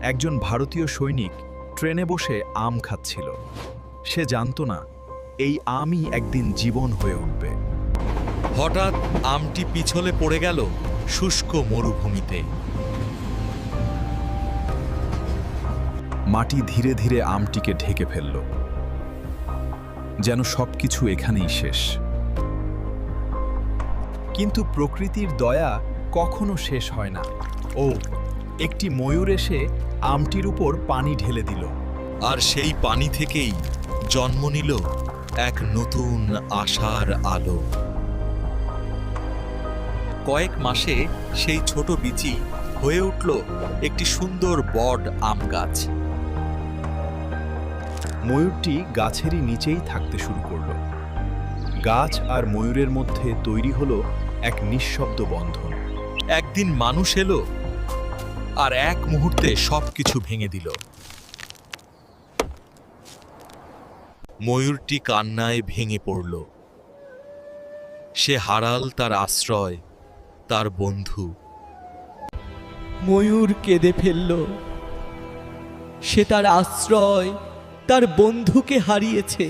একজন ভারতীয় সৈনিক ট্রেনে বসে আম খাচ্ছিল। সে জানতো না এই আমই একদিন জীবন হয়ে উঠবে। হঠাৎ আমটি পিছলে পড়ে গেল শুষ্ক মরুভূমিতে। মাটি ধীরে ধীরে আমটিকে ঢেকে ফেলল, যেন সবকিছু এখানেই শেষ। কিন্তু প্রকৃতির দয়া কখনো শেষ হয় না। একটি ময়ূর এসে আমটির উপর পানি ঢেলে দিল। আর সেই পানি থেকেই জন্ম নিল এক নতুন আশার আলো। কয়েক মাসে সেই ছোট বীচি হয়ে উঠল একটি সুন্দর বট আম গাছ। ময়ূরটি গাছেরই নিচেই থাকতে শুরু করল। গাছ আর ময়ূরের মধ্যে তৈরি হলো এক নিঃশব্দ বন্ধন। একদিন মানুষ এলো আর এক মুহূর্তে সবকিছু ভেঙে দিল। ময়ূরটি কান্নায় ভেঙে পড়ল। সে হারাল তার আশ্রয়, তার বন্ধু। ময়ূর কেঁদে ফেলল। সে তার আশ্রয়, তার বন্ধুকে হারিয়েছে।